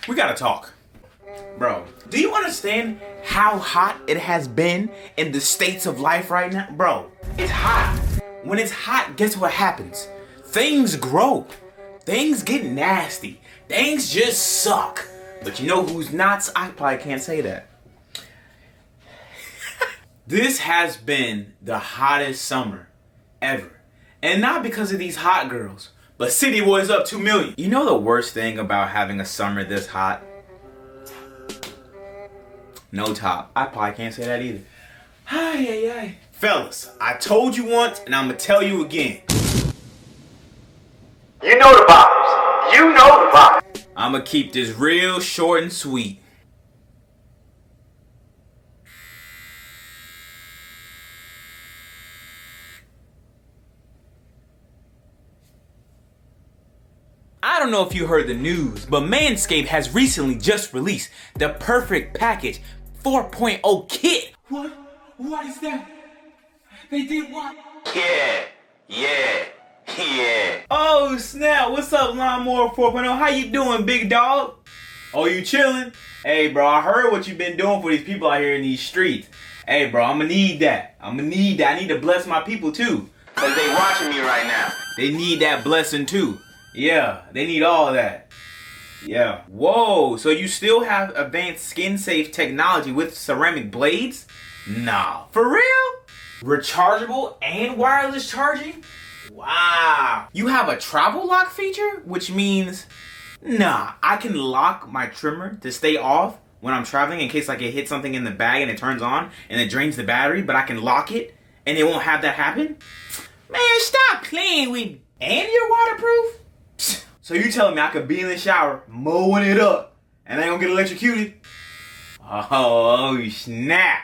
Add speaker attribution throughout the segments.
Speaker 1: We gotta talk. Bro, do you understand how hot it has been in the states of life right now? Bro, it's hot. When it's hot, guess what happens? Things grow. Things get nasty. Things just suck. But you know who's not? I probably can't say that. This has been the hottest summer ever. And not because of these hot girls, but City Boys Up 2 million. You know the worst thing about having a summer this hot? No top. I probably can't say that either. Ay. Fellas, I told you once and I'm gonna tell you again.
Speaker 2: You know the vibes. You know the vibes.
Speaker 1: I'm gonna keep this real short and sweet. I don't know if you heard the news, but Manscaped has recently just released the Perfect Package 4.0 kit. What? What is that? They did what?
Speaker 2: Yeah.
Speaker 1: Oh snap, what's up Lawnmower 4.0? How you doing, big dog? Oh, you chilling? Hey bro, I heard what you've been doing for these people out here in these streets. Hey bro, I'ma need that. I need to bless my people too.
Speaker 2: Cause they watching me right now.
Speaker 1: They need that blessing too. Yeah, they need all of that. Yeah. Whoa, so you still have advanced skin safe technology with ceramic blades? Nah, for real? Rechargeable and wireless charging? Wow. You have a travel lock feature? Which means, nah, I can lock my trimmer to stay off when I'm traveling in case like it hits something in the bag and it turns on and it drains the battery, but I can lock it and it won't have that happen? Man, stop playing with. And you're waterproof? So you telling me I could be in the shower mowing it up and I ain't gonna get electrocuted? Oh snap.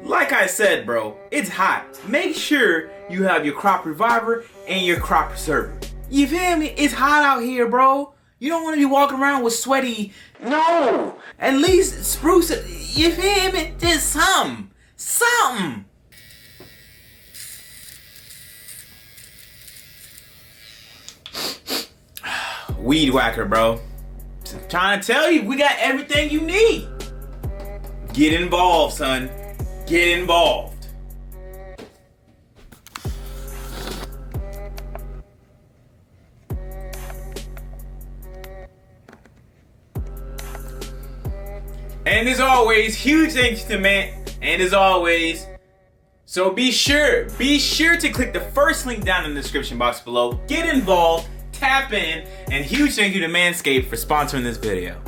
Speaker 1: Like I said, bro, it's hot. Make sure you have your crop reviver and your crop preserver. You feel me? It's hot out here, bro. You don't want to be walking around with sweaty. No. At least spruce it. You feel me? Just something. Weed whacker, bro. I'm trying to tell you, we got everything you need. Get involved, son. Get involved. And as always, huge thanks to man. And as always, so be sure to click the first link down in the description box below. Get involved, tap in, and huge thank you to Manscaped for sponsoring this video.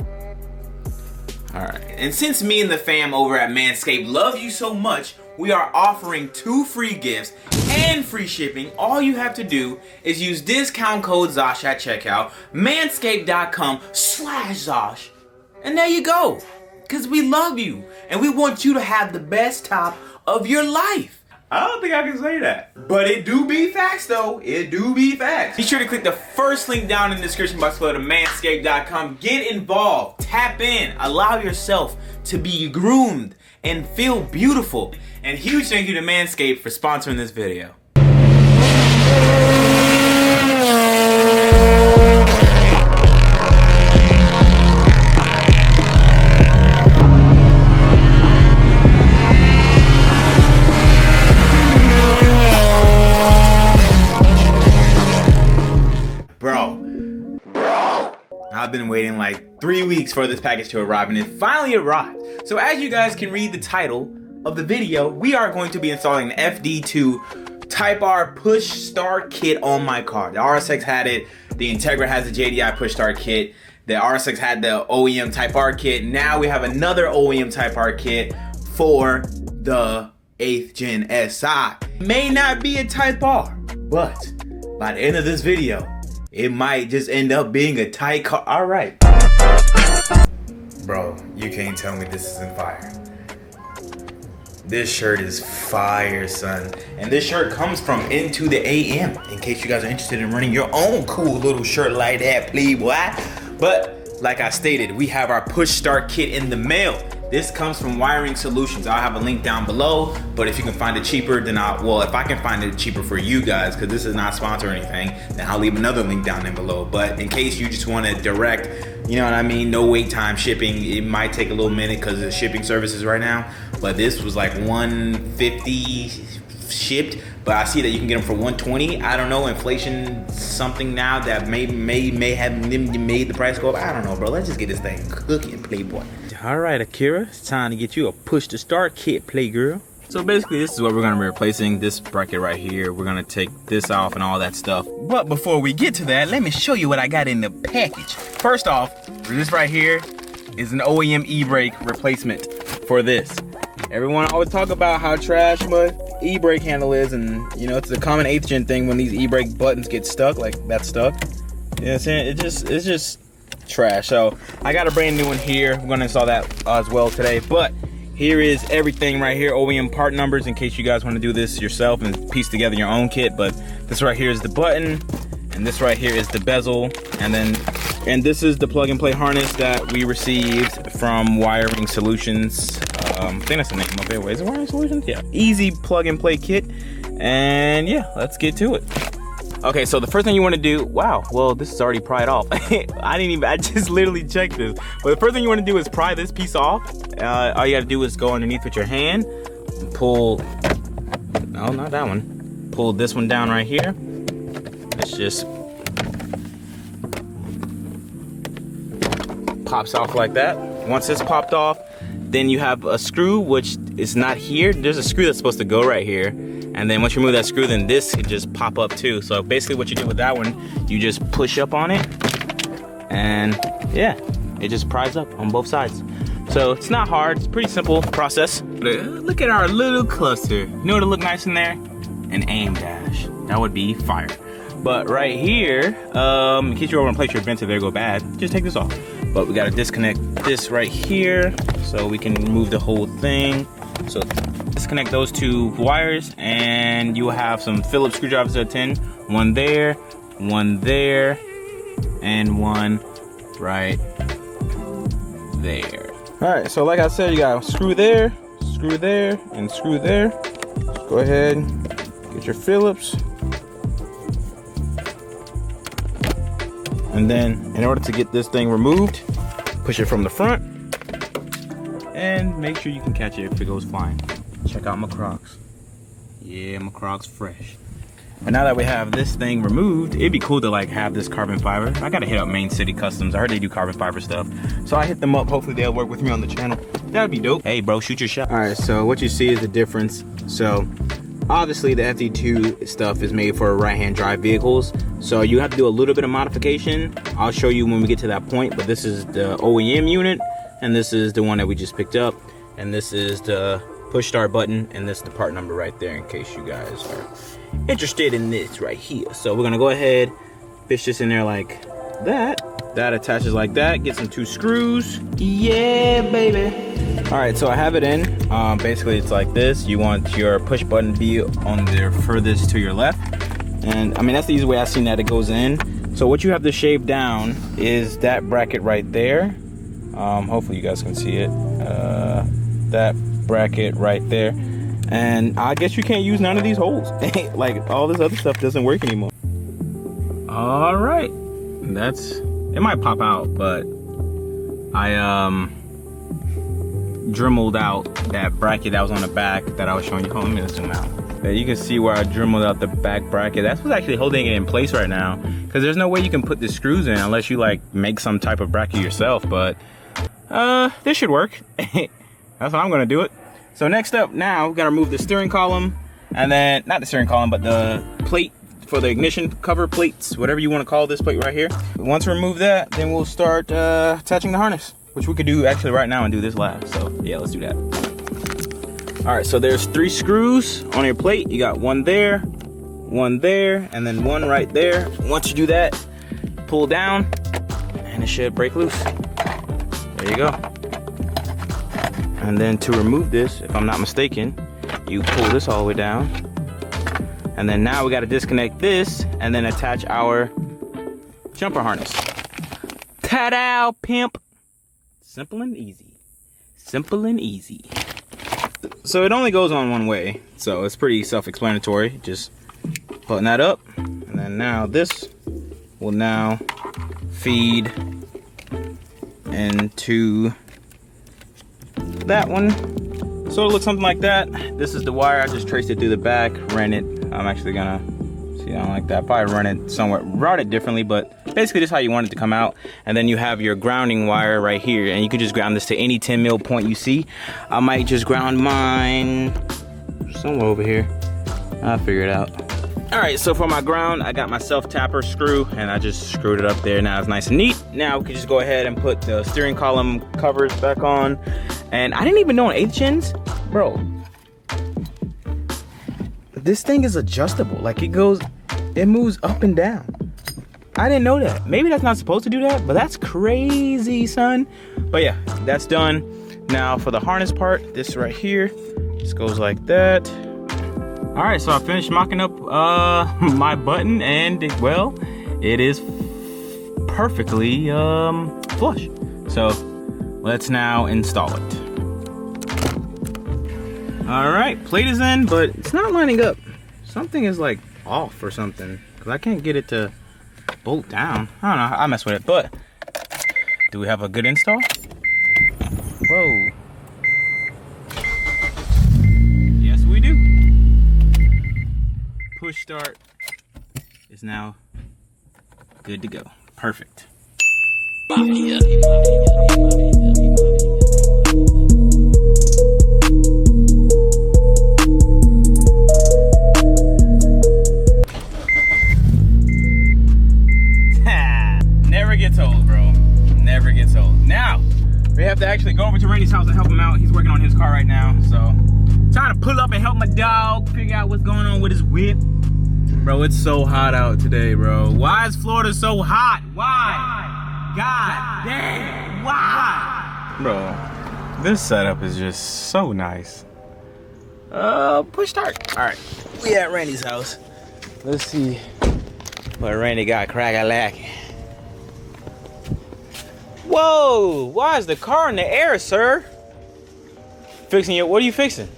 Speaker 1: Alright, and since me and the fam over at Manscaped love you so much, we are offering 2 free gifts and free shipping. All you have to do is use discount code Zosh at checkout, manscaped.com/Zosh, and there you go. Because we love you, and we want you to have the best top of your life. I don't think I can say that. But it do be facts though. It do be facts. Be sure to click the first link down in the description box below to manscaped.com. Get involved. Tap in. Allow yourself to be groomed and feel beautiful. And huge thank you to Manscaped for sponsoring this video. I've been waiting like 3 weeks for this package to arrive, and it finally arrived. So as you guys can read the title of the video, we are going to be installing the FD2 Type R push start kit on my car. The RSX had it, the Integra has the JDI push start kit, the RSX had the OEM Type R kit. Now we have another OEM Type R kit for the 8th Gen SI. May not be a Type R, but by the end of this video, it might just end up being a tight car. All right. Bro, you can't tell me this isn't fire. This shirt is fire, son. And this shirt comes from Into the AM. In case you guys are interested in running your own cool little shirt like that, please, boy. But like I stated, we have our push start kit in the mail. This comes from Wiring Solutions. I'll have a link down below, but if you can find it cheaper, then if I can find it cheaper for you guys, because this is not sponsored or anything, then I'll leave another link down there below. But in case you just want a direct You know what I mean? No wait time shipping. It might take a little minute because of shipping services right now. But this was like $150 shipped. But I see that you can get them for $120. I don't know, inflation something now that may have made the price go up. I don't know, bro. Let's just get this thing cooking, Playboy. All right, Akira, it's time to get you a push to start kit, Playgirl. So basically, this is what we're gonna be replacing. This bracket right here. We're gonna take this off and all that stuff. But before we get to that, let me show you what I got in the package. First off, this right here is an OEM e-brake replacement for this. Everyone always talk about how trash my e-brake handle is, and you know, it's a common 8th gen thing when these e-brake buttons get stuck, like that's stuck. You know what I'm saying? It's just trash. So I got a brand new one here. We're gonna install that as well today. But here is everything right here, OEM part numbers, in case you guys want to do this yourself and piece together your own kit. But this right here is the button, and this right here is the bezel, and this is the plug and play harness that we received from Wiring Solutions. I think that's the name of it. Wait, is it Wiring Solutions? Yeah. Easy plug and play kit. And yeah, let's get to it. Okay, so the first thing you want to do, wow, well, this is already pried off. I just literally checked this. But the first thing you want to do is pry this piece off. All you got to do is go underneath with your hand, and pull, no, not that one. Pull this one down right here. It's just pops off like that. Once it's popped off, then you have a screw, which is not here. There's a screw that's supposed to go right here. And then once you remove that screw, then this can just pop up too. So basically what you do with that one, you just push up on it, and yeah, it just pries up on both sides. So it's not hard, it's a pretty simple process. Look at our little cluster. You know what'll look nice in there? An aim dash. That would be fire. But right here, in case you want to replace your vents if they go bad, just take this off. But we gotta disconnect this right here so we can remove the whole thing. So disconnect those two wires, and you will have some Phillips screwdrivers at 10. One there, and one right there. All right, so like I said, you got a screw there, and screw there. Just go ahead, get your Phillips. And then in order to get this thing removed, push it from the front and make sure you can catch it if it goes flying. Check out my Crocs. Yeah, my Crocs fresh. And now that we have this thing removed, it'd be cool to like have this carbon fiber. I gotta hit up Main City Customs. I heard they do carbon fiber stuff. So I hit them up. Hopefully they'll work with me on the channel. That'd be dope. Hey bro, shoot your shot. All right, so what you see is the difference. So obviously the FD2 stuff is made for right-hand drive vehicles. So you have to do a little bit of modification. I'll show you when we get to that point, but this is the OEM unit, and this is the one that we just picked up, and this is the push start button, and this is the part number right there in case you guys are interested in this right here. So we're gonna go ahead, fish this in there like that. That attaches like that. Get some 2 screws. Yeah, baby. All right, so I have it in. Basically, it's like this. You want your push button to be on the furthest to your left. And I mean, that's the easy way I've seen that it goes in. So what you have to shave down is that bracket right there. Hopefully you guys can see it. That bracket right there. And I guess you can't use none of these holes. Like all this other stuff doesn't work anymore. All right, it might pop out, but I dremeled out that bracket that was on the back that I was showing you. Hold on, let me zoom out. You can see where I dremeled out the back bracket. That's what's actually holding it in place right now, because there's no way you can put the screws in unless you like make some type of bracket yourself. But this should work. That's how I'm gonna do it. So next up, now we gotta remove the steering column, and then not the steering column, but the plate for the ignition cover plates, whatever you want to call this plate right here. Once we remove that, then we'll start attaching the harness, which we could do actually right now and do this last. So yeah, let's do that. All right, so there's 3 screws on your plate. You got one there, and then one right there. Once you do that, pull down, and it should break loose. There you go. And then to remove this, if I'm not mistaken, you pull this all the way down. And then now we got to disconnect this and then attach our jumper harness. Ta-da, pimp. Simple and easy. Simple and easy. So it only goes on one way, so it's pretty self-explanatory. Just button that up, and then now this will now feed into that one. So it looks something like that. This is the wire. I just traced it through the back, ran it. I'm actually gonna see, I don't like that. Probably run it somewhere, route it differently, but basically this is how you want it to come out. And then you have your grounding wire right here, and you can just ground this to any 10 mil point you see. I might just ground mine somewhere over here. I'll figure it out. All right, so for my ground, I got my self-tapper screw, and I just screwed it up there. Now it's nice and neat. Now we can just go ahead and put the steering column covers back on. And I didn't even know on 8 chins, bro, this thing is adjustable. Like it moves up and down. I didn't know that. Maybe that's not supposed to do that, but that's crazy, son. But yeah, that's done. Now for the harness part, this right here, just goes like that. All right, so I finished mocking up my button, and well, it is perfectly flush. So let's now install it. All right, plate is in, but it's not lining up. Something is like off or something, because I can't get it to bolt down. I don't know, I mess with it, but do we have a good install? Whoa. Yes, we do. Push start is now good to go. Perfect. Never gets old, bro. Never gets old. Now, we have to actually go over to Randy's house and help him out. He's working on his car right now, so trying to pull up and help my dog figure out what's going on with his whip. Bro, it's so hot out today, bro. Why is Florida so hot? Why? God damn, why? Bro, this setup is just so nice. Push start. All right, we at Randy's house. Let's see what Randy got crack-a-lacking. Whoa, why is the car in the air, sir? Fixing it, what are you fixing?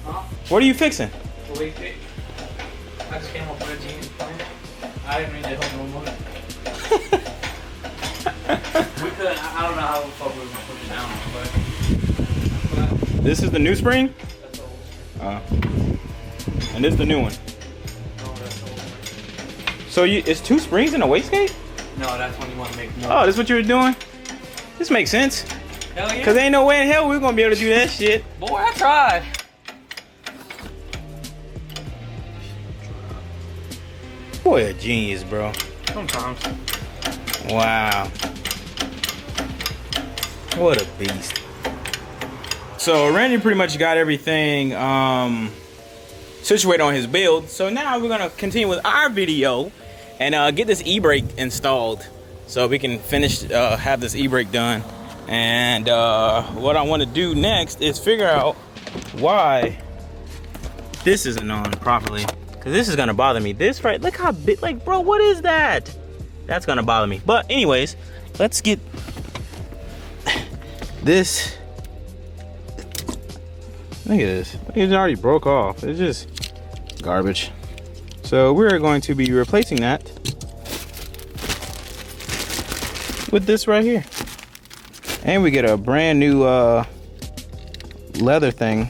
Speaker 3: Huh?
Speaker 1: What are you fixing?
Speaker 3: The wake pick. I just came up with a genius plan. I didn't read that whole moment. We could, I don't know how the fuck we were gonna push it down, but
Speaker 1: This is the new spring?
Speaker 3: that's old.
Speaker 1: And this is the new one.
Speaker 3: No, that's old.
Speaker 1: So it's 2 springs in a wastegate?
Speaker 3: No, that's when you want to make more.
Speaker 1: Oh, this is what you were doing? This makes sense.
Speaker 3: Hell yeah.
Speaker 1: Cause there ain't no way in hell we're gonna be able to do that shit.
Speaker 3: Boy, I tried.
Speaker 1: Boy, a genius, bro.
Speaker 3: Sometimes.
Speaker 1: Wow. What a beast. So Randy pretty much got everything situated on his build. So now we're gonna continue with our video and get this e-brake installed so we can finish, have this e-brake done. And what I want to do next is figure out why this isn't on properly. Cause this is gonna bother me. This right, look how big, like bro, what is that? That's gonna bother me. But anyways, let's get this. Look at this, it already broke off. It's just garbage. So we're going to be replacing that with this right here. And we get a brand new leather thing.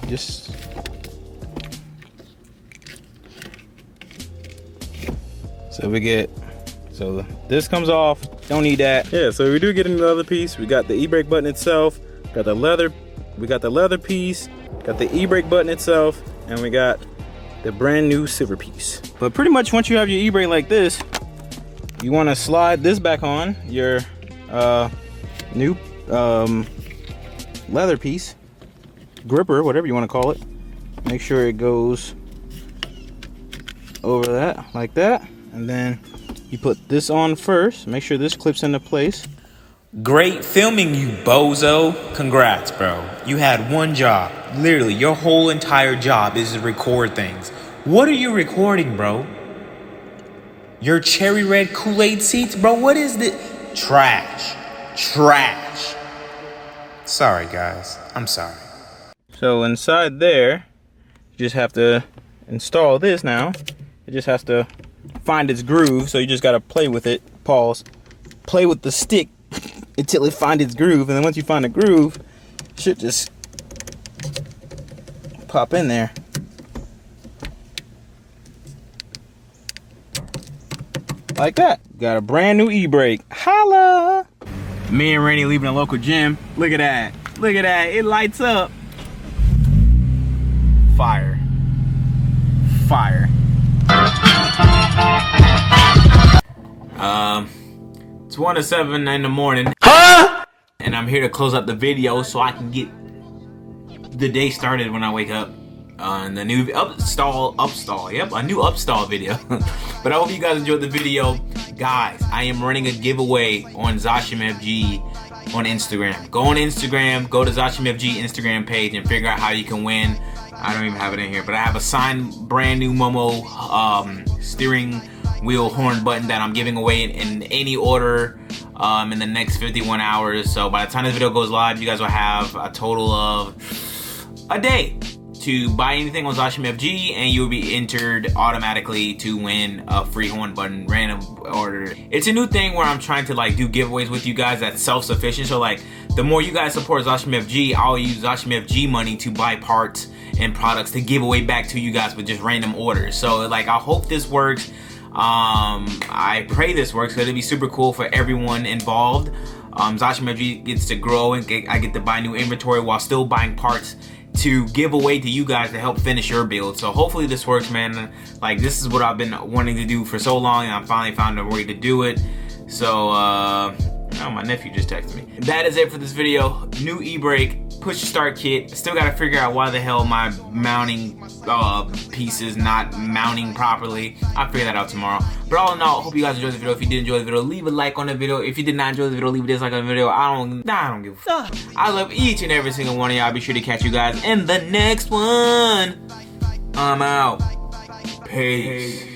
Speaker 1: So this comes off, don't need that. Yeah, so we do get another piece. We got the e-brake button itself, got the leather piece, got the e-brake button itself, and we got the brand new silver piece. But pretty much once you have your e-brake like this, you want to slide this back on your new leather piece, gripper, whatever you want to call it. Make sure it goes over that like that, and then you put this on first. Make sure this clips into place. Great filming, you bozo. Congrats, bro. You had one job. Literally, your whole entire job is to record things. What are you recording, bro? Your cherry red Kool-Aid seats? Bro, what is this? Trash. Trash. Sorry, guys. I'm sorry. So inside there, you just have to install this now. It just has to find its groove, so you just gotta play with it. Pause. Play with the stick. until it finds its groove, and then once you find a groove, it should just pop in there. Like that. Got a brand new e-brake. Holla! Me and Randy leaving a local gym. Look at that. Look at that. It lights up. Fire. Fire. It's 1 to 7 in the morning. Huh? And I'm here to close up the video so I can get the day started when I wake up on the new upstall. Yep, a new upstall video. But I hope you guys enjoyed the video. Guys, I am running a giveaway on ZoshMFG on Instagram. Go on Instagram, go to ZoshMFG Instagram page and figure out how you can win. I don't even have it in here, but I have a signed brand new Momo steering wheel horn button that I'm giving away in any order in the next 51 hours. So by the time this video goes live, you guys will have a total of a day to buy anything on ZoshMFG, and you'll be entered automatically to win a free horn button random order. It's a new thing where I'm trying to like do giveaways with you guys that's self-sufficient. So like the more you guys support ZoshMFG, I'll use ZoshMFG money to buy parts and products to give away back to you guys with just random orders. So like I hope this works. I pray this works because it'd be super cool for everyone involved. ZoshMFG gets to grow and I get to buy new inventory while still buying parts to give away to you guys to help finish your build. So hopefully this works, man. Like this is what I've been wanting to do for so long, and I finally found a way to do it. So oh, my nephew just texted me. That is it for this video. New e-brake, push to start kit. Still gotta figure out why the hell my mounting piece is not mounting properly. I'll figure that out tomorrow. But all in all, hope you guys enjoyed the video. If you did enjoy the video, leave a like on the video. If you did not enjoy the video, leave a dislike on the video. I don't give a fuck. I love each and every single one of y'all. Be sure to catch you guys in the next one. I'm out. Peace.